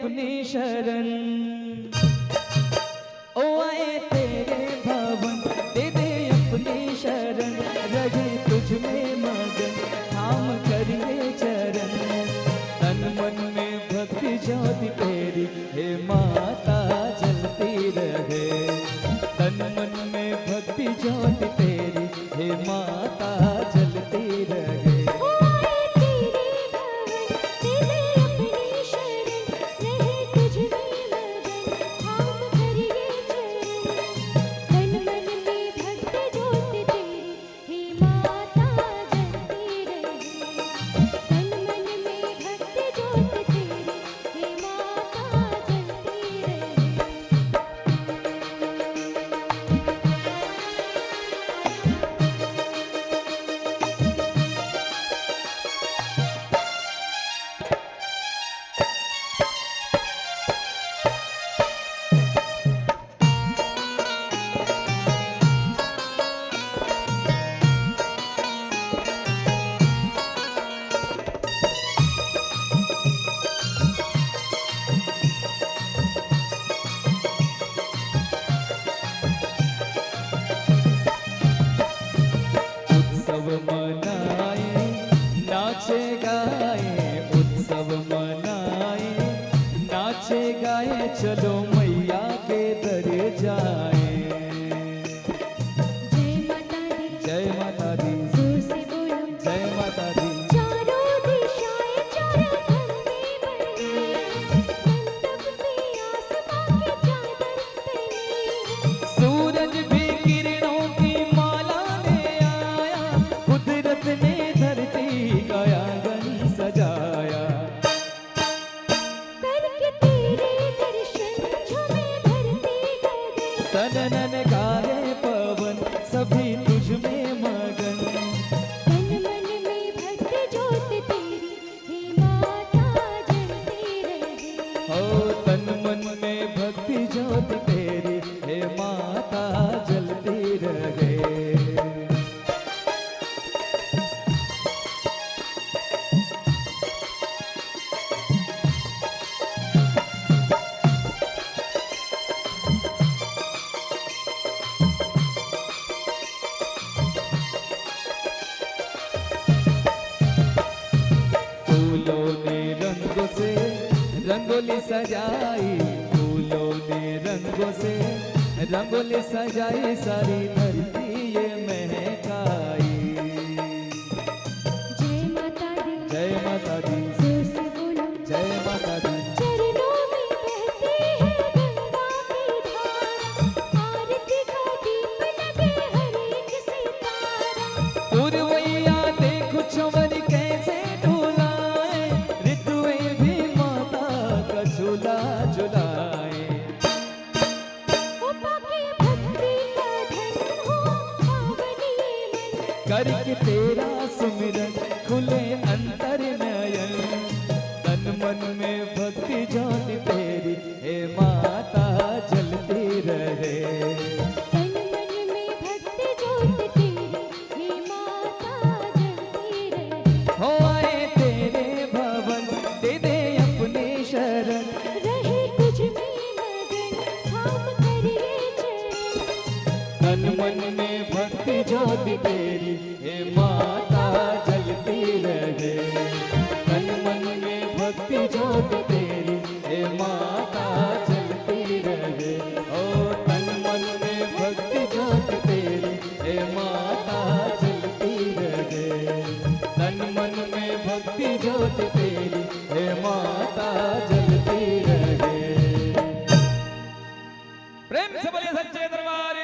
अपनी शरण। ओ आए तेरे भवन दे दे अपनी शरण, रहे तुझ में मगन थाम कर ये चरण। तन मन में भक्ति ज्योति तेरी हे माता जलती रहे। तन मन में भक्ति ज्योति तेरी हे माता जलती रहे। मनाए नाचे गाए, उत्सव मनाए नाचे गाए, चलो मैया के दर जाए। जय माता दी, जय माता दी, जोर से बोलो जय माता दी। चारों दिशाएं चारों धंधे बने, मंडप में आसमां के चादर तले। सूरज भी किरणों की माला ले आया, कुदरत ने धरती का आंगन सजाया। करके तेरे दर्शन झूमे धरती गगन, सनन गाए पवन सभी तुझ में मगन। तन मन में भक्ति ज्योत तेरी हे माता जलती रहे। हो तन मन में भक्ति ज्योति तेरी हे माता जलती रहे। फूलों ने रंगों से रंगोली सजाई, फूलों ने रंगों से रंगोली सजाई, सारी धरती ये महकाई। जय माता दी, जय माता दी, जोर से बोलो जय माता दी। चरणों में बहती है गंगा की धारा, आरती का दीप लगे हर एक सितारा। पुरवैया देखो चंवर कैसे डुलाए, ऋतुएं भी माता का झूला झुलाए। ओ पाके भक्ति का धन हो पावनी मन, करके तेरा सुमिरन खुले अंतर नयन। तन मन में भक्ति ज्योति तेरी हे माता जलती रहे। तन मन में भक्ति ज्योत तेरी हे माता जलती रहे। हो आए तेरे भवन दे दे अपनी शरण, रहे तुझ में मगन थाम कर ये चरण। तन मन में भक्ति ज्योति तेरी हे माता जलती रहे। तन मन में भक्ति ज्योति तेरी हे माता जलती रहे। ओ तन मन में भक्ति ज्योति तेरी हे माता जलती रहे। तन मन में भक्ति ज्योति तेरी हे माता जलती रहे। प्रेम से बोलिए सच्चे दरबार